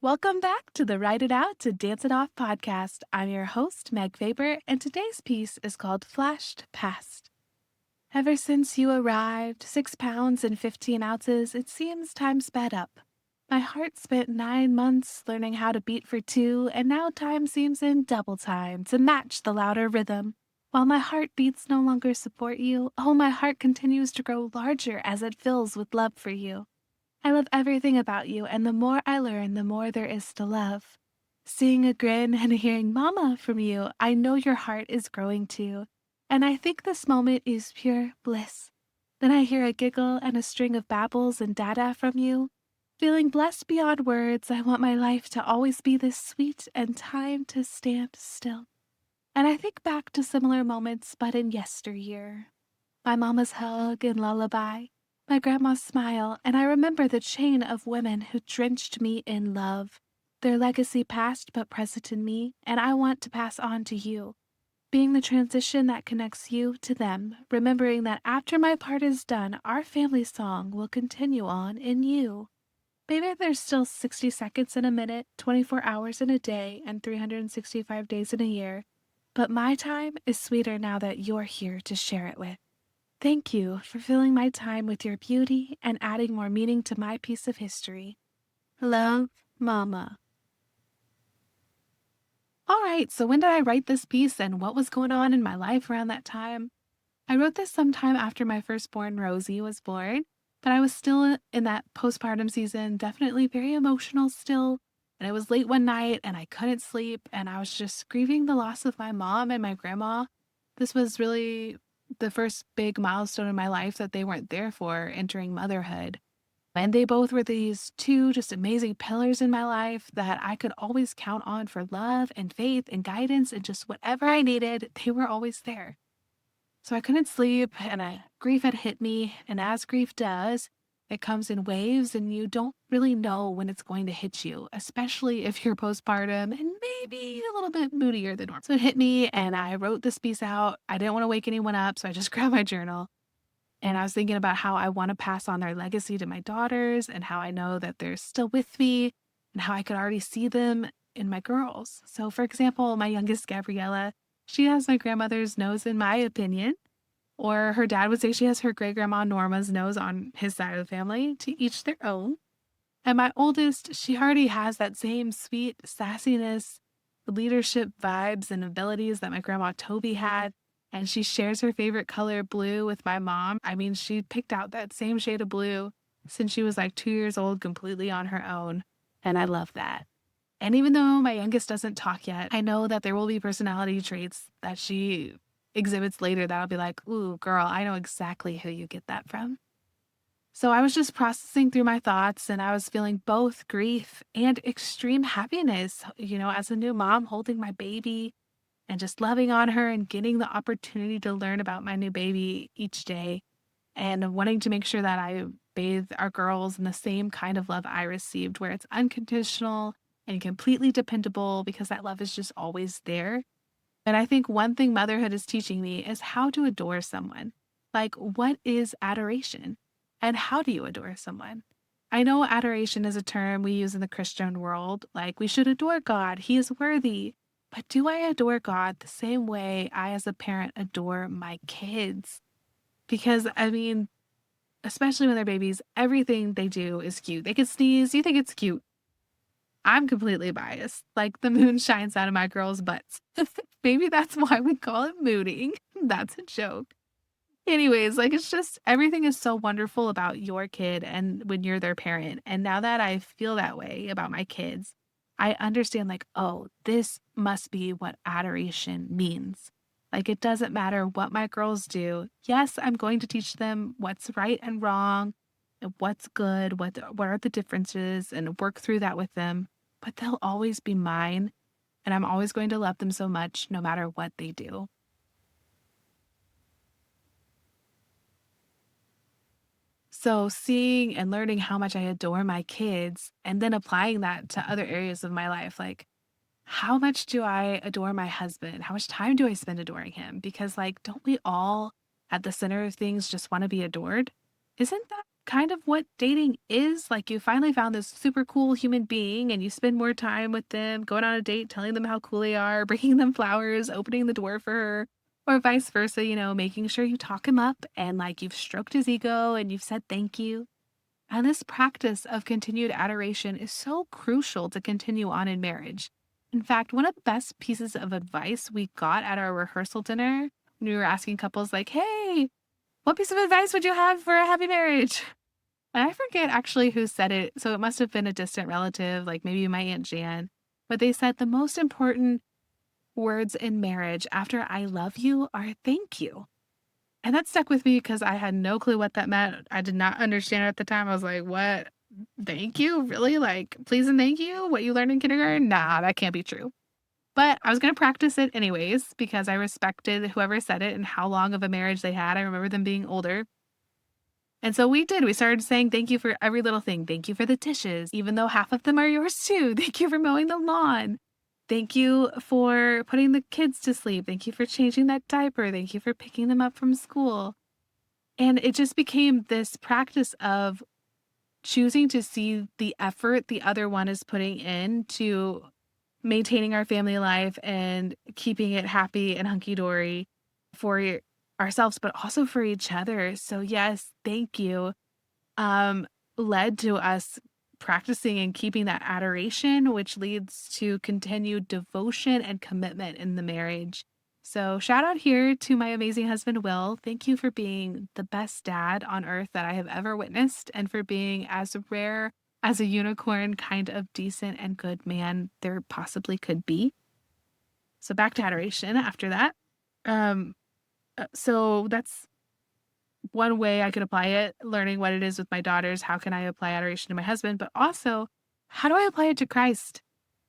Welcome back to the Write It Out to Dance It Off podcast. I'm your host, Meg Faber, and today's piece is called Flashed Past. Ever since you arrived, 6 pounds and 15 ounces, it seems time sped up. My heart spent 9 months learning how to beat for two, and now time seems in double time to match the louder rhythm. While my heartbeats no longer support you, oh, my heart continues to grow larger as it fills with love for you. I love everything about you, and the more I learn, the more there is to love. Seeing a grin and hearing mama from you, I know your heart is growing too. And I think this moment is pure bliss. Then I hear a giggle and a string of babbles and dada from you. Feeling blessed beyond words, I want my life to always be this sweet and time to stand still. And I think back to similar moments, but in yesteryear. My mama's hug and lullaby, my grandma's smile, and I remember the chain of women who drenched me in love. Their legacy past but present in me, and I want to pass on to you, being the transition that connects you to them, remembering that after my part is done, our family song will continue on in you. Maybe there's still 60 seconds in a minute, 24 hours in a day, and 365 days in a year, but my time is sweeter now that you're here to share it with. Thank you for filling my time with your beauty and adding more meaning to my piece of history. Love, Mama. All right, so when did I write this piece and what was going on in my life around that time? I wrote this sometime after my firstborn Rosie was born, but I was still in that postpartum season, definitely very emotional still. And it was late one night and I couldn't sleep, and I was just grieving the loss of my mom and my grandma. This was really the first big milestone in my life that they weren't there for entering motherhood. And they both were these two just amazing pillars in my life that I could always count on for love and faith and guidance, and just whatever I needed, they were always there. So I couldn't sleep, and grief had hit me. And as grief does, it comes in waves, and you don't really know when it's going to hit you, especially if you're postpartum and maybe a little bit moodier than normal. So it hit me, and I wrote this piece out. I didn't want to wake anyone up, so I just grabbed my journal. And I was thinking about how I want to pass on their legacy to my daughters, and how I know that they're still with me, and how I could already see them in my girls. So, for example, my youngest, Gabriella, she has my grandmother's nose, in my opinion, or her dad would say she has her great grandma Norma's nose on his side of the family, to each their own. And my oldest, she already has that same sweet sassiness, leadership vibes, and abilities that my grandma Toby had. And she shares her favorite color, blue, with my mom. I mean, she picked out that same shade of blue since she was like 2 years old, completely on her own. And I love that. And even though my youngest doesn't talk yet, I know that there will be personality traits that she exhibits later that I'll be like, ooh, girl, I know exactly who you get that from. So I was just processing through my thoughts, and I was feeling both grief and extreme happiness, as a new mom holding my baby and just loving on her and getting the opportunity to learn about my new baby each day, and wanting to make sure that I bathe our girls in the same kind of love I received, where it's unconditional and completely dependable, because that love is just always there. And I think one thing motherhood is teaching me is how to adore someone. Like, what is adoration? And how do you adore someone? I know adoration is a term we use in the Christian world, like we should adore God, He is worthy. But do I adore God the same way I, as a parent, adore my kids? Because, I mean, especially when they're babies, everything they do is cute. They can sneeze, you think it's cute. I'm completely biased. Like, the moon shines out of my girls' butts. Maybe that's why we call it mooning. That's a joke. Anyways, like, it's just everything is so wonderful about your kid and when you're their parent. And now that I feel that way about my kids, I understand, like, oh, this must be what adoration means. Like, it doesn't matter what my girls do. Yes, I'm going to teach them what's right and wrong, and what's good, what are the differences, and work through that with them. But they'll always be mine, and I'm always going to love them so much no matter what they do. So seeing and learning how much I adore my kids, and then applying that to other areas of my life, like, how much do I adore my husband? How much time do I spend adoring him? Because, like, don't we all at the center of things just want to be adored? Isn't that kind of what dating is. Like, you finally found this super cool human being and you spend more time with them, going on a date, telling them how cool they are, bringing them flowers, opening the door for her, or vice versa, making sure you talk him up and like you've stroked his ego and you've said thank you. And this practice of continued adoration is so crucial to continue on in marriage. In fact, one of the best pieces of advice we got at our rehearsal dinner when we were asking couples, like, hey, what piece of advice would you have for a happy marriage? And I forget actually who said it. So it must have been a distant relative, like maybe my Aunt Jan. But they said the most important words in marriage after I love you are thank you. And that stuck with me because I had no clue what that meant. I did not understand it at the time. I was like, what? Thank you? Really? Like, please and thank you? What you learned in kindergarten? Nah, that can't be true. But I was going to practice it anyways because I respected whoever said it and how long of a marriage they had. I remember them being older. And so we did. We started saying thank you for every little thing. Thank you for the dishes, even though half of them are yours too. Thank you for mowing the lawn. Thank you for putting the kids to sleep. Thank you for changing that diaper. Thank you for picking them up from school. And it just became this practice of choosing to see the effort the other one is putting in to maintaining our family life and keeping it happy and hunky dory for ourselves, but also for each other. So yes, thank you. Um, Led to us practicing and keeping that adoration, which leads to continued devotion and commitment in the marriage. So shout out here to my amazing husband, Will. Thank you for being the best dad on earth that I have ever witnessed and for being as rare as a unicorn kind of decent and good man there possibly could be. So back to adoration after that. Um, so that's one way I could apply it, learning what it is with my daughters. How can I apply adoration to my husband? But also, how do I apply it to Christ?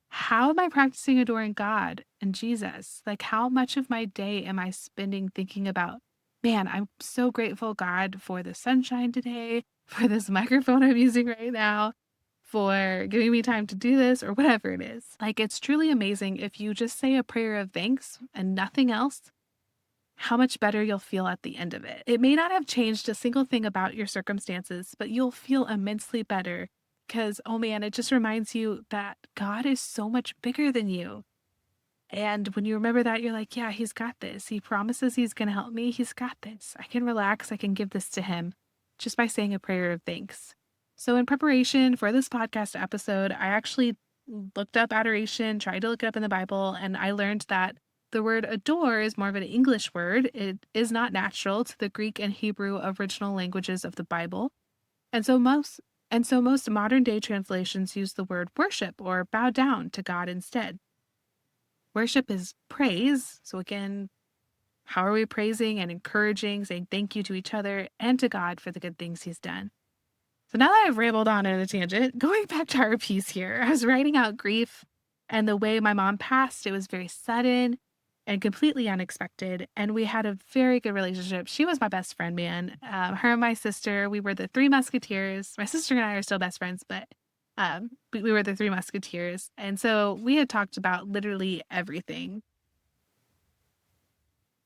How am I practicing adoring God and Jesus? Like, how much of my day am I spending thinking about, man, I'm so grateful, God, for the sunshine today, for this microphone I'm using right now, for giving me time to do this, or whatever it is. Like, it's truly amazing if you just say a prayer of thanks and nothing else, how much better you'll feel at the end of it. It may not have changed a single thing about your circumstances, but you'll feel immensely better because, oh man, it just reminds you that God is so much bigger than you. And when you remember that, you're like, yeah, he's got this. He promises he's going to help me. He's got this. I can relax. I can give this to him just by saying a prayer of thanks. So, in preparation for this podcast episode, I actually looked up adoration, tried to look it up in the Bible, and I learned that the word adore is more of an English word. It is not natural to the Greek and Hebrew original languages of the Bible. And so most modern day translations use the word worship or bow down to God instead. Worship is praise. So again, how are we praising and encouraging, saying thank you to each other and to God for the good things he's done? So now that I've rambled on in a tangent, going back to our piece here, I was writing out grief and the way my mom passed. It was very sudden and completely unexpected. And we had a very good relationship. She was my best friend, man. Her and my sister, we were the Three Musketeers. My sister and I are still best friends, but we were the Three Musketeers. And so we had talked about literally everything.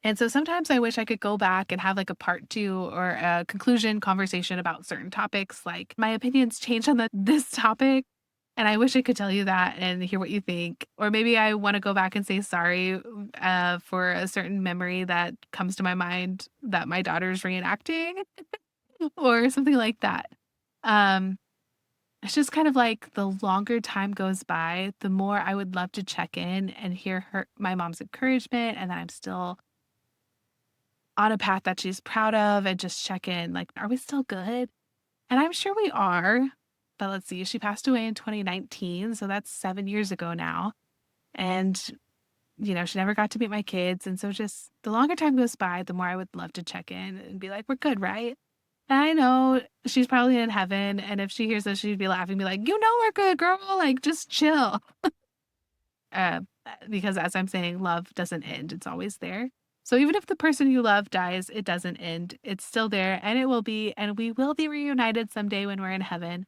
And so sometimes I wish I could go back and have like a part two or a conclusion conversation about certain topics. Like my opinions change on this topic. And I wish I could tell you that and hear what you think. Or maybe I want to go back and say sorry for a certain memory that comes to my mind that my daughter's reenacting or something like that. Um, it's just kind of like the longer time goes by, the more I would love to check in and hear my mom's encouragement and that I'm still on a path that she's proud of and just check in, like, are we still good? And I'm sure we are, but let's see, she passed away in 2019, so that's 7 years ago now. And, she never got to meet my kids. And so just the longer time goes by, the more I would love to check in and be like, we're good, right? And I know she's probably in heaven. And if she hears this, she'd be laughing, be like, we're good, girl. Like, just chill. Uh, because as I'm saying, love doesn't end. It's always there. So even if the person you love dies, it doesn't end. It's still there and it will be, and we will be reunited someday when we're in heaven.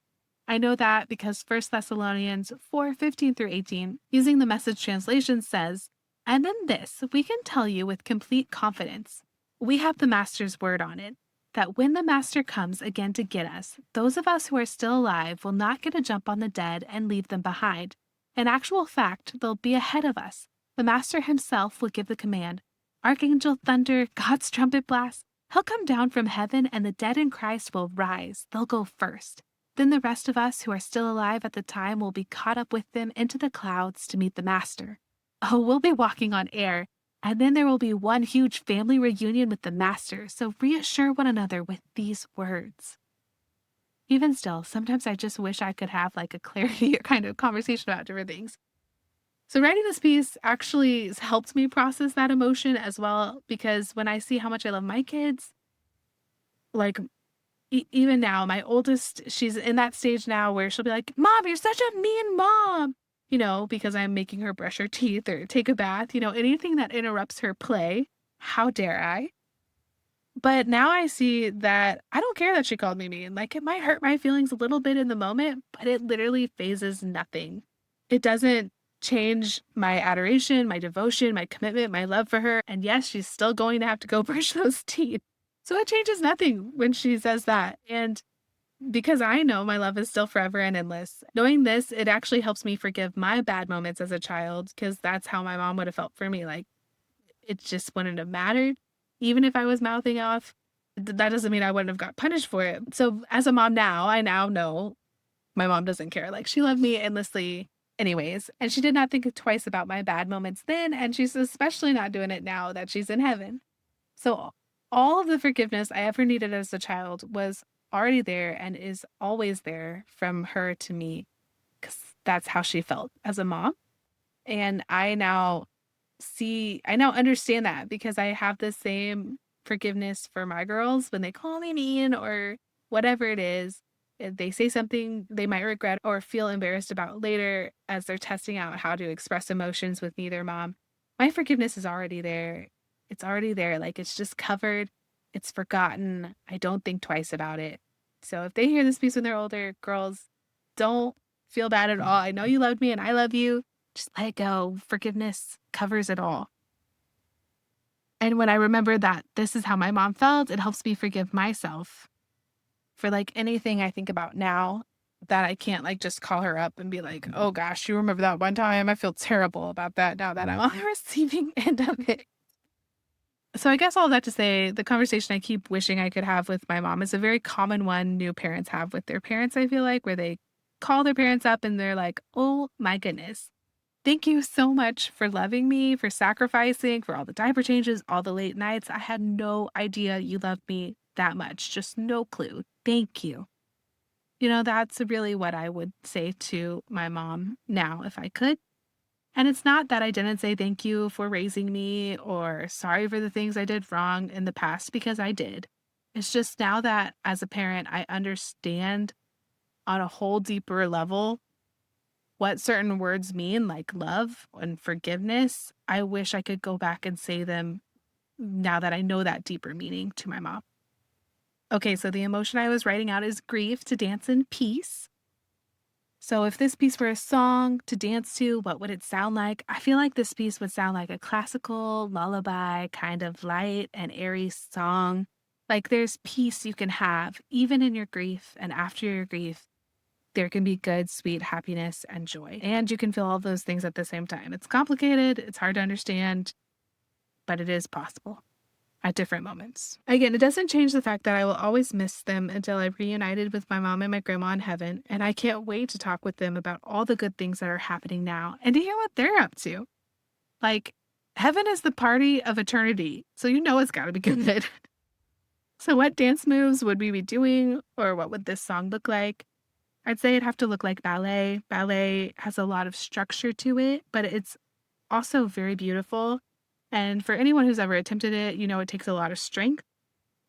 I know that because 1 Thessalonians 4:15-18, using the Message translation says, and in this we can tell you with complete confidence, we have the Master's word on it, that when the Master comes again to get us, those of us who are still alive will not get a jump on the dead and leave them behind. In actual fact, they'll be ahead of us. The Master himself will give the command. Archangel thunder, God's trumpet blast. He'll come down from heaven and the dead in Christ will rise. They'll go first. Then the rest of us who are still alive at the time will be caught up with them into the clouds to meet the Master. Oh, we'll be walking on air. And then there will be one huge family reunion with the Master, so reassure one another with these words. Even still, sometimes I just wish I could have like a clarity kind of conversation about different things. So writing this piece actually has helped me process that emotion as well, because when I see how much I love my kids, like even now, my oldest, she's in that stage now where she'll be like, Mom, you're such a mean mom, because I'm making her brush her teeth or take a bath, anything that interrupts her play. How dare I? But now I see that I don't care that she called me mean. Like, it might hurt my feelings a little bit in the moment, but it literally phases nothing. It doesn't change my adoration, my devotion, my commitment, my love for her. And yes, she's still going to have to go brush those teeth. So it changes nothing when she says that. And because I know my love is still forever and endless, knowing this, it actually helps me forgive my bad moments as a child, because that's how my mom would have felt for me. Like, it just wouldn't have mattered. Even if I was mouthing off, that doesn't mean I wouldn't have got punished for it. So as a mom now, I now know my mom doesn't care. Like, she loved me endlessly anyways. And she did not think twice about my bad moments then. And she's especially not doing it now that she's in heaven. So all of the forgiveness I ever needed as a child was already there and is always there from her to me, because that's how she felt as a mom. And I now understand that, because I have the same forgiveness for my girls when they call me mean or whatever it is. If they say something they might regret or feel embarrassed about later as they're testing out how to express emotions with me, their mom. My forgiveness is already there. It's already there. Like, it's just covered. It's forgotten. I don't think twice about it. So if they hear this piece when they're older, girls, don't feel bad at all. I know you loved me and I love you. Just let it go. Forgiveness covers it all. And when I remember that this is how my mom felt, it helps me forgive myself for like anything I think about now that I can't like just call her up and be like, oh gosh, you remember that one time? I feel terrible about that now that I'm on the receiving end of it. So I guess all that to say, the conversation I keep wishing I could have with my mom is a very common one new parents have with their parents, I feel like, where they call their parents up and they're like, oh my goodness, thank you so much for loving me, for sacrificing, for all the diaper changes, all the late nights. I had no idea you loved me that much. Just no clue. Thank you. That's really what I would say to my mom now if I could. And it's not that I didn't say thank you for raising me or sorry for the things I did wrong in the past, because I did. It's just now that as a parent, I understand on a whole deeper level what certain words mean, like love and forgiveness. I wish I could go back and say them now that I know that deeper meaning to my mom. Okay, so the emotion I was writing out is grief to dance in peace. So if this piece were a song to dance to, what would it sound like? I feel like this piece would sound like a classical lullaby, kind of light and airy song. Like, there's peace you can have even in your grief, and after your grief, there can be good, sweet happiness and joy. And you can feel all those things at the same time. It's complicated, it's hard to understand, but it is possible at different moments. Again, it doesn't change the fact that I will always miss them until I've reunited with my mom and my grandma in heaven, and I can't wait to talk with them about all the good things that are happening now and to hear what they're up to. Like, heaven is the party of eternity, so it's got to be good. So what dance moves would we be doing, or what would this song look like? I'd say it'd have to look like ballet. Ballet has a lot of structure to it, but it's also very beautiful. And for anyone who's ever attempted it, it takes a lot of strength.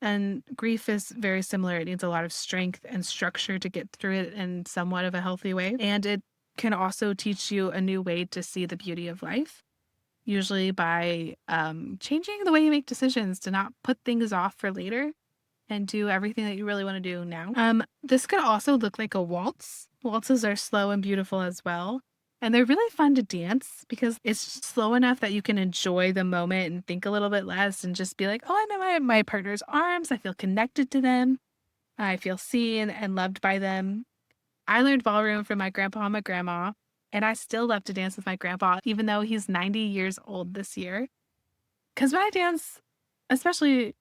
And grief is very similar. It needs a lot of strength and structure to get through it in somewhat of a healthy way. And it can also teach you a new way to see the beauty of life, usually by changing the way you make decisions, to not put things off for later and do everything that you really want to do now. This could also look like a waltz. Waltzes are slow and beautiful as well. And they're really fun to dance because it's slow enough that you can enjoy the moment and think a little bit less and just be like, oh, I'm in my partner's arms. I feel connected to them. I feel seen and loved by them. I learned ballroom from my grandpa and my grandma, and I still love to dance with my grandpa, even though he's 90 years old this year. Because when I dance, especially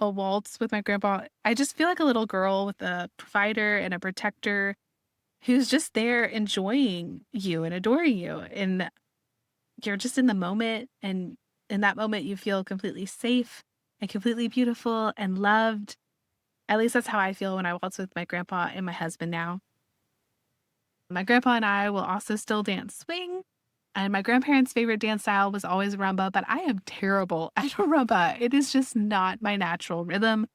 a waltz with my grandpa, I just feel like a little girl with a provider and a protector who's just there enjoying you and adoring you. And you're just in the moment. And in that moment, you feel completely safe and completely beautiful and loved. At least that's how I feel when I waltz with my grandpa and my husband now. My grandpa and I will also still dance swing. And my grandparents' favorite dance style was always rumba, but I am terrible at rumba. It is just not my natural rhythm.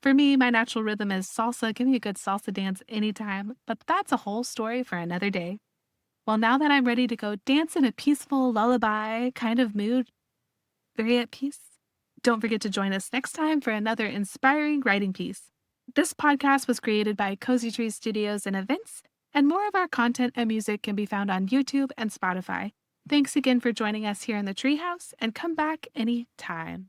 For me, my natural rhythm is salsa. Give me a good salsa dance anytime, but that's a whole story for another day. Well, now that I'm ready to go dance in a peaceful lullaby kind of mood, very at peace, don't forget to join us next time for another inspiring writing piece. This podcast was created by Cozy Tree Studios and Events, and more of our content and music can be found on YouTube and Spotify. Thanks again for joining us here in the Treehouse, and come back anytime.